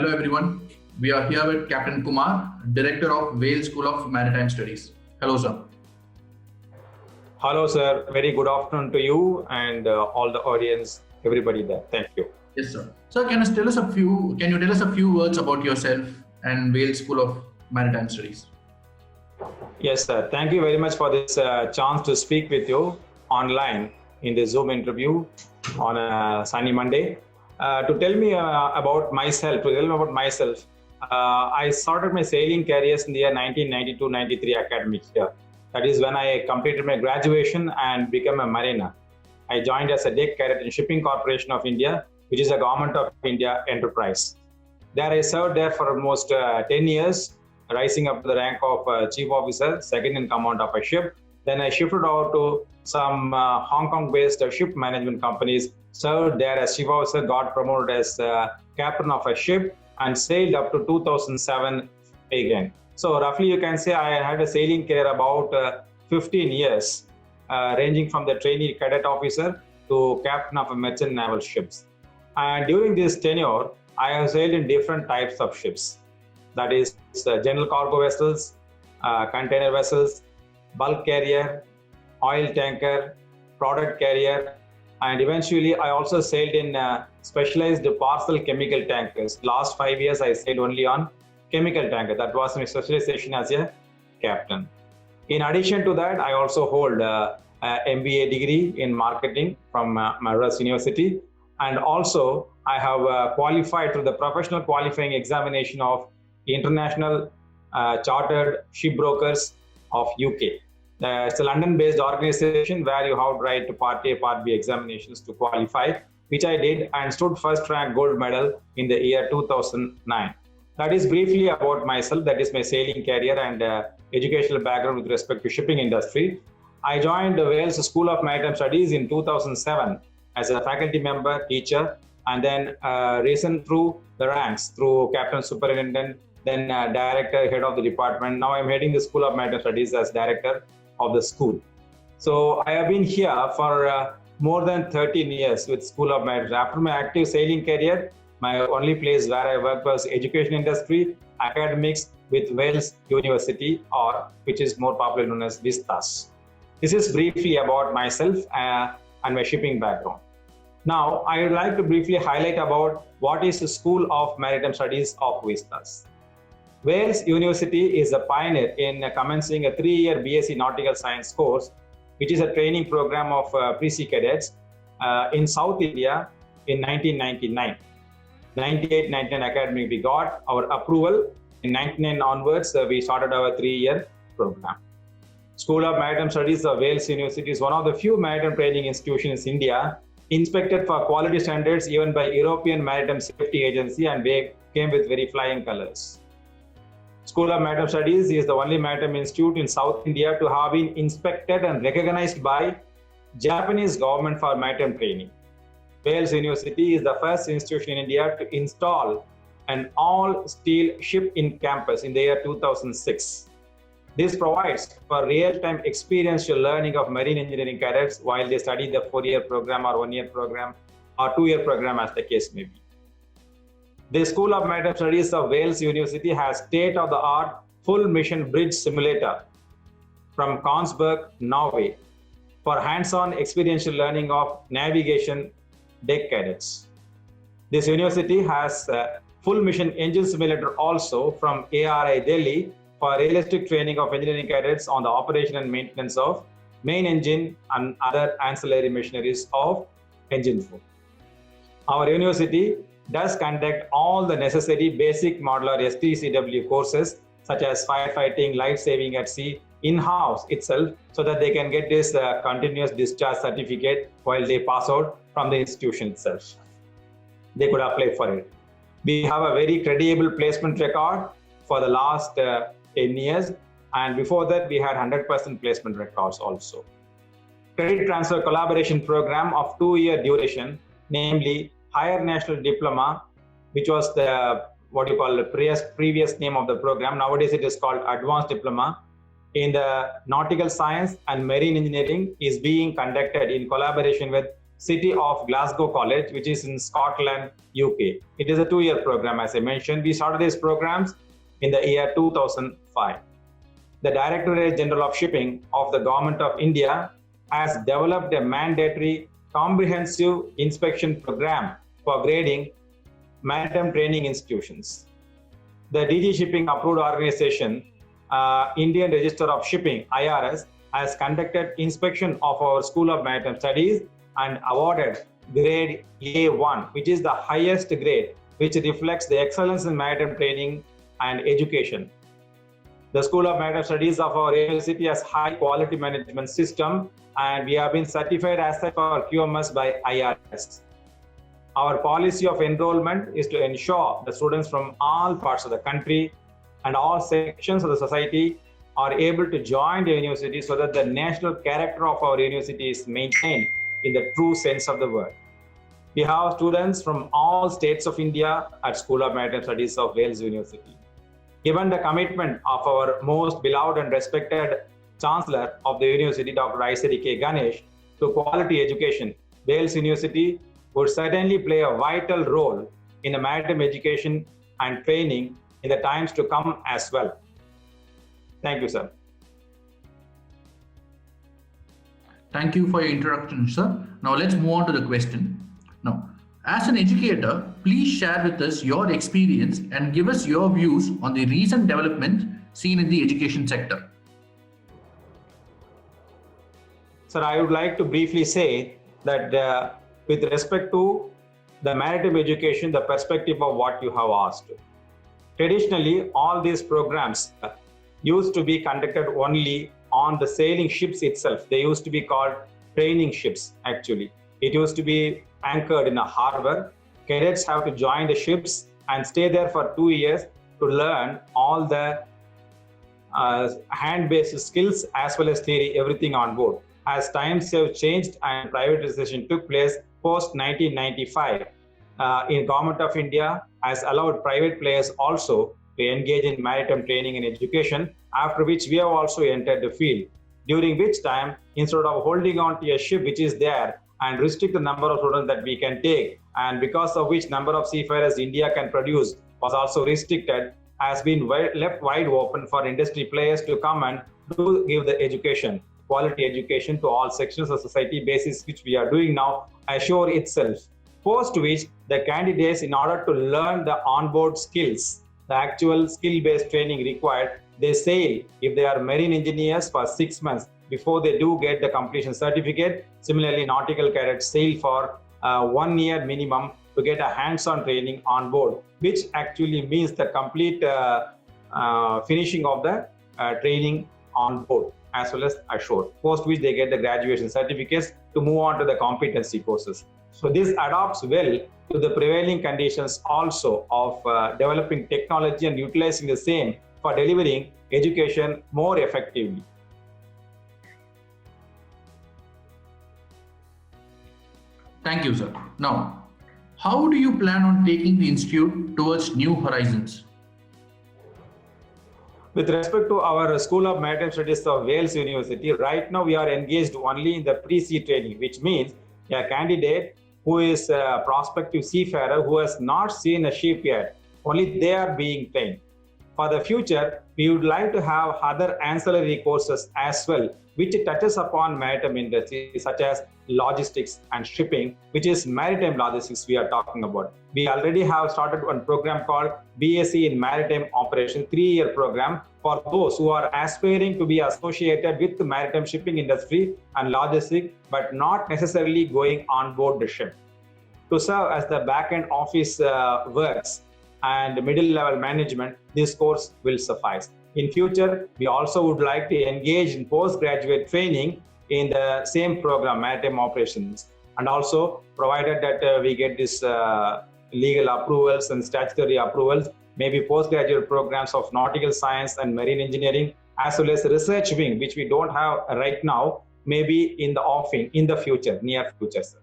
Hello everyone. We are here with Captain Kumar, Director of Wales School of Maritime Studies. Hello, sir. Hello, sir. Very good afternoon to you and all the audience, everybody there. Thank you. Yes, sir. Sir, can you tell us a few words about yourself and Wales School of Maritime Studies? Yes, sir. Thank you very much for this chance to speak with you online in the Zoom interview on a sunny Monday. To tell me about myself, I started my sailing careers in the year 1992-93 academic year. That is when I completed my graduation and became a mariner. I joined as a deck cadet in Shipping Corporation of India, which is a Government of India enterprise. There I served there for almost 10 years, rising up to the rank of Chief Officer, second in command of a ship. Then I shifted out to some Hong Kong-based ship management companies, served there as Chief Officer, got promoted as Captain of a ship, and sailed up to 2007 again. So roughly you can say I had a sailing career about 15 years, ranging from the trainee cadet officer to captain of a merchant naval ships. And during this tenure, I have sailed in different types of ships. That is general cargo vessels, container vessels, bulk carrier, oil tanker, product carrier, and eventually I also sailed in specialized parcel chemical tankers. Last 5 years I sailed only on chemical tanker. That was my specialization as a captain. In addition to that, I also hold a MBA degree in marketing from Madras University, and also I have qualified through the professional qualifying examination of International Chartered Shipbrokers of UK. It's a London-based organization where you have to write to Part A, Part B examinations to qualify, which I did and stood first rank gold medal in the year 2009. That is briefly about myself. That is my sailing career and educational background with respect to shipping industry. I joined the Wales School of Maritime Studies in 2007 as a faculty member, teacher, and then risen through the ranks through captain, superintendent, then director, head of the department. Now I'm heading the School of Maritime Studies as director of the school. So I have been here for more than 13 years with School of Maritime. After my active sailing career, my only place where I worked was education industry, academics with Wales University, or which is more popularly known as Vistas. This is briefly about myself and my shipping background. Now, I would like to briefly highlight about what is the School of Maritime Studies of Vistas. Wales University is a pioneer in commencing a 3-year BSc Nautical Science course, which is a training program of pre-sea cadets in South India in 1999. 98-99 academic, we got our approval. In 99 onwards, we started our 3-year program. School of Maritime Studies of Wales University is one of the few maritime training institutions in India inspected for quality standards even by European Maritime Safety Agency, and they came with very flying colors. School of Maritime Studies is the only maritime institute in South India to have been inspected and recognized by Japanese government for maritime training. Wales University is the first institution in India to install an all-steel ship in campus in the year 2006. This provides for real-time experiential learning of marine engineering cadets while they study the 4-year program or 1-year program or 2-year program as the case may be. The School of Maritime Studies of Wales University has state-of-the-art full mission bridge simulator from Kongsberg, Norway, for hands-on experiential learning of navigation deck cadets. This university has a full mission engine simulator also from ARI Delhi for realistic training of engineering cadets on the operation and maintenance of main engine and other ancillary machineries of engine room. Our university does conduct all the necessary basic modular STCW courses such as firefighting, life saving at sea in-house itself, so that they can get this continuous discharge certificate while they pass out from the institution itself. They could apply for it. We have a very credible placement record for the last 10 years, and before that we had 100% placement records also. Credit transfer collaboration program of 2-year duration, namely Higher National Diploma, which was the previous name of the program. Nowadays it is called Advanced Diploma in the Nautical Science and Marine Engineering, is being conducted in collaboration with City of Glasgow College, which is in Scotland, UK. It is a 2-year program, as I mentioned. We started these programs in the year 2005. The Directorate General of Shipping of the Government of India has developed a mandatory comprehensive inspection program for grading maritime training institutions. The DG Shipping approved organization, Indian Register of Shipping, IRS, has conducted inspection of our School of Maritime Studies and awarded grade A1, which is the highest grade, which reflects the excellence in maritime training and education. The School of Maritime Studies of our university has high quality management system, and we have been certified as such for QMS by IRS. Our policy of enrollment is to ensure the students from all parts of the country and all sections of the society are able to join the university so that the national character of our university is maintained in the true sense of the word. We have students from all states of India at School of Maritime Studies of Wales University. Given the commitment of our most beloved and respected Chancellor of the University, Dr. ICD K. Ganesh, to quality education, Wales University would certainly play a vital role in the maritime education and training in the times to come as well. Thank you, sir. Thank you for your introduction, sir. Now let's move on to the question. Now, as an educator, please share with us your experience and give us your views on the recent development seen in the education sector. Sir, I would like to briefly say that with respect to the maritime education, the perspective of what you have asked. Traditionally, all these programs used to be conducted only on the sailing ships itself. They used to be called training ships, actually. It used to be anchored in a harbor. Cadets have to join the ships and stay there for 2 years to learn all the hand-based skills as well as theory, everything on board. As times have changed and privatization took place post 1995, in Government of India has allowed private players also to engage in maritime training and education, after which we have also entered the field. During which time, instead of holding on to a ship which is there and restrict the number of students that we can take, and because of which number of seafarers India can produce was also restricted, has been left wide open for industry players to come and to give the education, quality education to all sections of society, basis which we are doing now, assure itself. Post which the candidates, in order to learn the onboard skills, the actual skill-based training required, they sail, if they are marine engineers, for 6 months before they do get the completion certificate. Similarly, nautical cadets sail for 1 year minimum to get a hands-on training on board, which actually means the complete finishing of the training on board as well as ashore, post which they get the graduation certificates to move on to the competency courses. So this adapts well to the prevailing conditions also of developing technology and utilizing the same for delivering education more effectively. Thank you, sir. Now, how do you plan on taking the institute towards new horizons? With respect to our School of Maritime Studies of Wales University, right now we are engaged only in the pre-sea training, which means a candidate who is a prospective seafarer who has not seen a ship yet, only they are being trained. For the future, we would like to have other ancillary courses as well, which touches upon maritime industry, such as logistics and shipping, which is maritime logistics we are talking about. We already have started one program called BSc in Maritime Operation, 3-year program for those who are aspiring to be associated with the maritime shipping industry and logistics, but not necessarily going on board the ship. To serve as the back-end office works and middle-level management, this course will suffice. In future, we also would like to engage in postgraduate training in the same program, Maritime Operations, and also provided that we get this legal approvals and statutory approvals, maybe postgraduate programs of nautical science and marine engineering, as well as research wing, which we don't have right now, maybe in the offing in the future, near future, sir.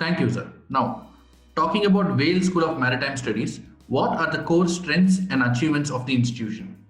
Thank you, sir. Now, talking about Wales School of Maritime Studies, what are the core strengths and achievements of the institution?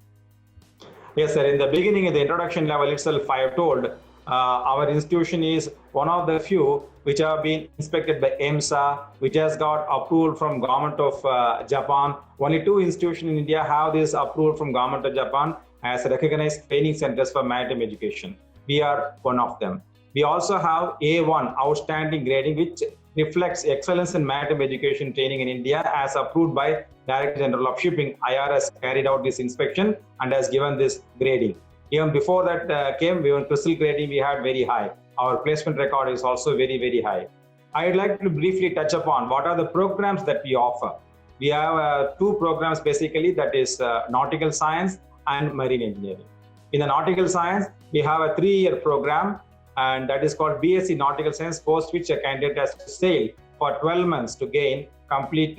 Yes, sir. In the beginning, in the introduction level itself, I have told Our institution is one of the few which have been inspected by EMSA, which has got approval from government of Japan. Only two institutions in India have this approval from government of Japan as recognized training centers for maritime education. We are one of them. We also have A1 outstanding grading, which reflects excellence in maritime education training in India, as approved by Director General of Shipping. IRS carried out this inspection and has given this grading. Even before that came, even CRISIL grading we had very high. Our placement record is also very, very high. I would like to briefly touch upon what are the programs that we offer. We have two programs basically, that is nautical science and marine engineering. In the nautical science, we have a 3-year program, and that is called BSc Nautical Science, post which a candidate has to sail for 12 months to gain complete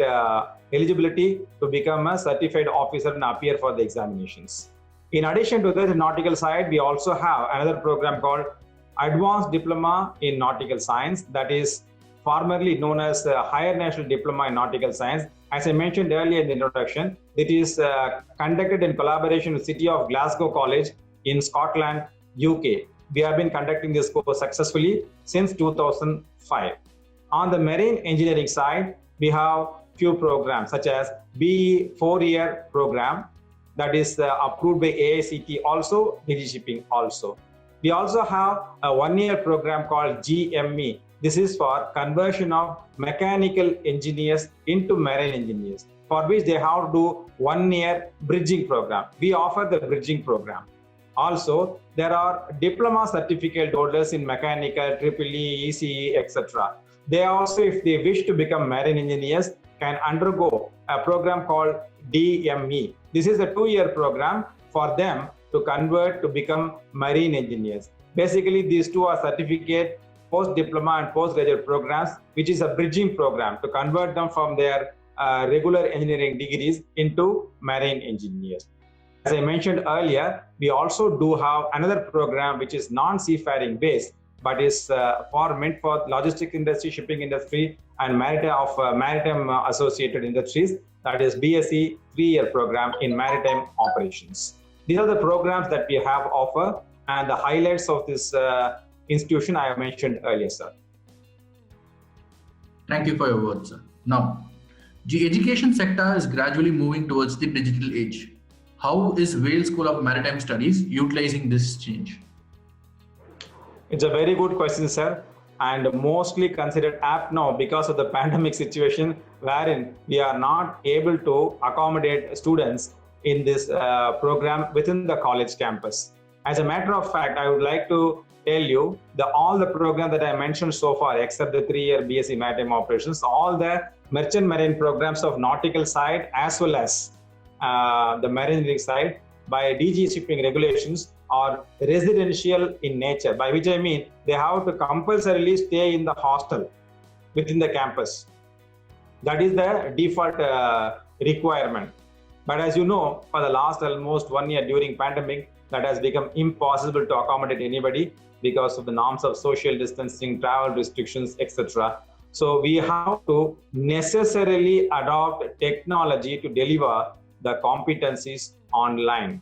eligibility to become a certified officer and appear for the examinations. In addition to the nautical side, we also have another program called Advanced Diploma in Nautical Science, that is formerly known as Higher National Diploma in Nautical Science. As I mentioned earlier in the introduction, it is conducted in collaboration with City of Glasgow College in Scotland, UK. We have been conducting this course successfully since 2005. On the marine engineering side, we have few programs such as BE 4-year program that is approved by AICT, also DG Shipping also. We also have a 1-year program called GME. This is for conversion of mechanical engineers into marine engineers, for which they have to do 1-year bridging program. We offer the bridging program. Also, there are diploma certificate holders in mechanical, EEE, ECE, etc. They also, if they wish to become marine engineers, can undergo a program called DME. This is a 2-year program for them to convert to become marine engineers. Basically, these two are certificate, post-diploma and postgraduate programs, which is a bridging program to convert them from their regular engineering degrees into marine engineers. As I mentioned earlier, we also do have another program which is non-seafaring based, but is meant for logistic industry, shipping industry, and maritime associated industries. That is BSc 3-year program in maritime operations. These are the programs that we have offer, and the highlights of this institution I have mentioned earlier, sir. Thank you for your words, sir. Now, the education sector is gradually moving towards the digital age. How is Wales School of Maritime Studies utilizing this change? It's a very good question, sir, and mostly considered apt now because of the pandemic situation, wherein we are not able to accommodate students in this program within the college campus. As a matter of fact, I would like to tell you that all the programs that I mentioned so far, except the 3-year BSc Maritime Operations, all the merchant marine programs of nautical side as well as the marine engineering side by DG Shipping regulations are residential in nature, by which I mean they have to compulsorily stay in the hostel within the campus. That is the default requirement. But as you know, for the last almost 1 year during pandemic, that has become impossible to accommodate anybody because of the norms of social distancing, travel restrictions, etc. So we have to necessarily adopt technology to deliver the competencies online.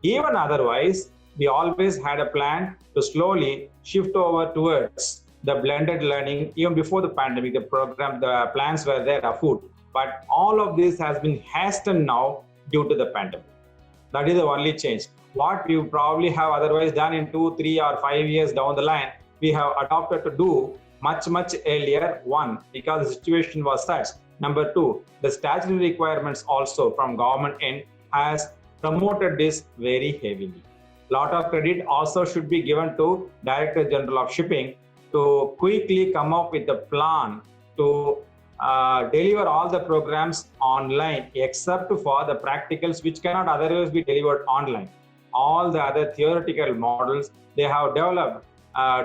Even otherwise, we always had a plan to slowly shift over towards the blended learning. Even before the pandemic, the plans were there afoot. But all of this has been hastened now due to the pandemic. That is the only change. What we probably have otherwise done in 2, 3, or 5 years down the line, we have adopted to do much earlier. One, because the situation was such. Number two, the statutory requirements also from government end has promoted this very heavily. Lot of credit also should be given to Director General of Shipping to quickly come up with a plan to deliver all the programs online, except for the practicals which cannot otherwise be delivered online. All the other theoretical models they have developed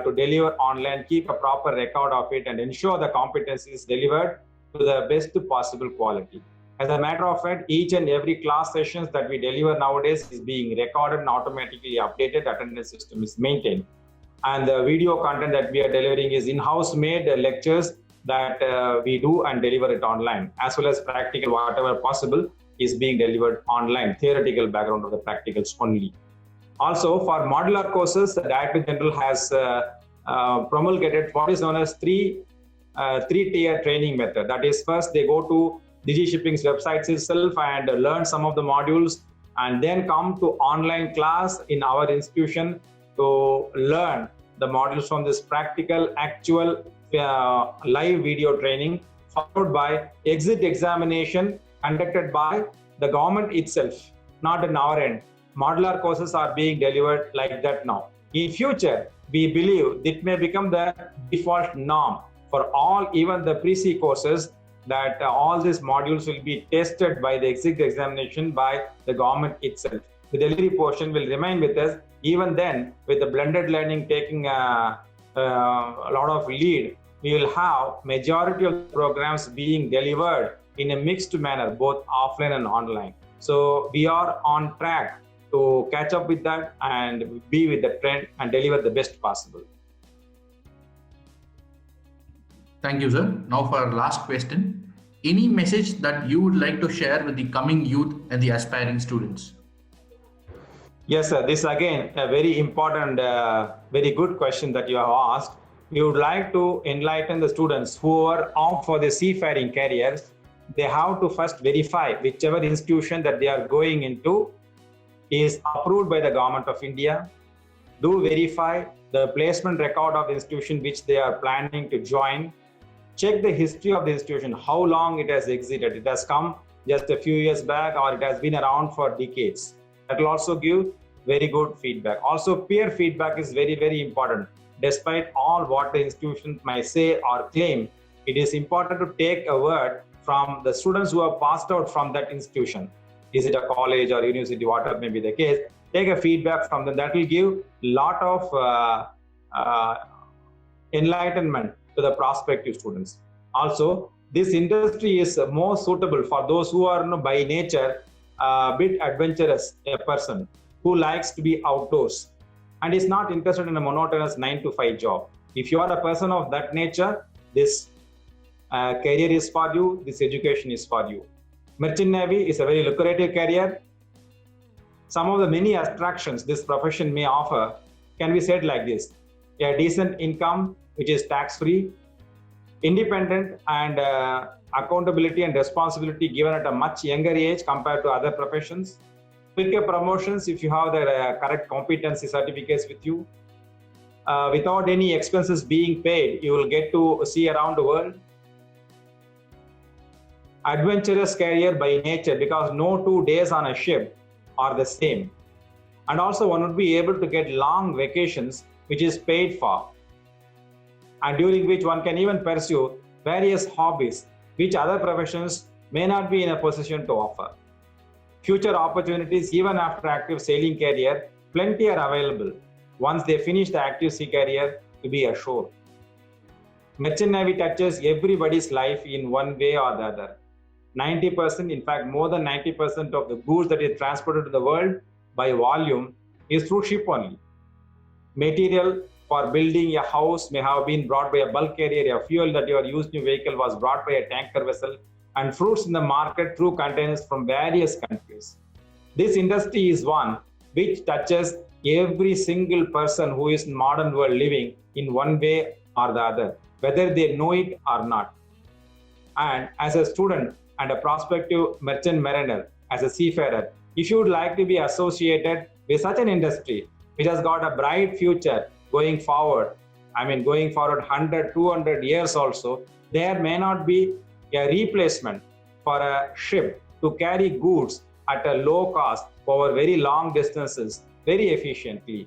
to deliver online, keep a proper record of it, and ensure the competency is delivered to the best possible quality. As a matter of fact, each and every class sessions that we deliver nowadays is being recorded and automatically updated. Attendance system is maintained. And the video content that we are delivering is in-house made lectures that we do and deliver it online, as well as practical, whatever possible is being delivered online, theoretical background of the practicals only. Also, for modular courses, the Director General has promulgated what is known as three-tier training method. That is, first they go to DigiShipping's websites itself and learn some of the modules, and then come to online class in our institution to learn the modules from this practical, actual live video training, followed by exit examination conducted by the government itself, not in our end. Modular courses are being delivered like that now. In future, we believe it may become the default norm for all, even the pre-C courses, that all these modules will be tested by the exit examination by the government itself. The delivery portion will remain with us. Even then, with the blended learning taking a lot of lead, we will have majority of the programs being delivered in a mixed manner, both offline and online. So we are on track to catch up with that and be with the trend and deliver the best possible. Thank you, sir. Now for our last question. Any message that you would like to share with the coming youth and the aspiring students? Yes, sir. This again a very important, very good question that you have asked. We would like to enlighten the students who are out for the seafaring careers. They have to first verify whichever institution that they are going into is approved by the Government of India. Do verify the placement record of the institution which they are planning to join. Check the history of the institution, how long it has existed. It has come just a few years back, or it has been around for decades. That will also give very good feedback. Also, peer feedback is very, very important. Despite all what the institution might say or claim, it is important to take a word from the students who have passed out from that institution. Is it a college or university, whatever may be the case, take a feedback from them. That will give a lot of enlightenment to the prospective students. Also, this industry is more suitable for those who are by nature a bit adventurous, a person who likes to be outdoors and is not interested in a monotonous 9-to-5 job. If you are a person of that nature, this career is for you, this education is for you. Merchant Navy is a very lucrative career. Some of the many attractions this profession may offer can be said like this: a decent income which is tax-free, independent and accountability and responsibility given at a much younger age compared to other professions, quicker promotions if you have the correct competency certificates with you, without any expenses being paid, you will get to see around the world. Adventurous career by nature, because no 2 days on a ship are the same. And also one would be able to get long vacations which is paid for, and during which one can even pursue various hobbies which other professions may not be in a position to offer. Future opportunities even after active sailing career, plenty are available once they finish the active sea career to be ashore. Merchant Navy touches everybody's life in one way or the other. 90%, in fact more than 90% of the goods that is transported to the world by volume is through ship only. Material for building a house may have been brought by a bulk carrier, a fuel that your used new vehicle was brought by a tanker vessel, and fruits in the market through containers from various countries. This industry is one which touches every single person who is in modern world living in one way or the other, whether they know it or not. And as a student and a prospective merchant mariner, as a seafarer, if you would like to be associated with such an industry which has got a bright future going forward, going forward 100, 200 years also, there may not be a replacement for a ship to carry goods at a low cost over very long distances very efficiently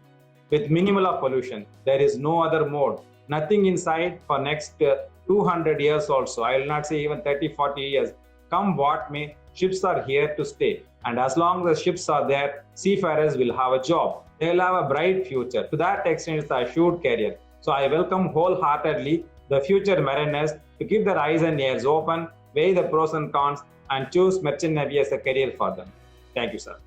with minimal of pollution. There is no other mode. Nothing inside for next 200 years also. I will not say even 30, 40 years. Come what may, ships are here to stay. And as long as ships are there, seafarers will have a job. They will have a bright future. To that extent, it's a assured career. So I welcome wholeheartedly the future mariners to keep their eyes and ears open, weigh the pros and cons, and choose Merchant Navy as a career for them. Thank you, sir.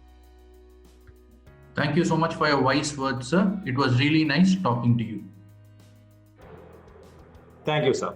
Thank you so much for your wise words, sir. It was really nice talking to you. Thank you, sir.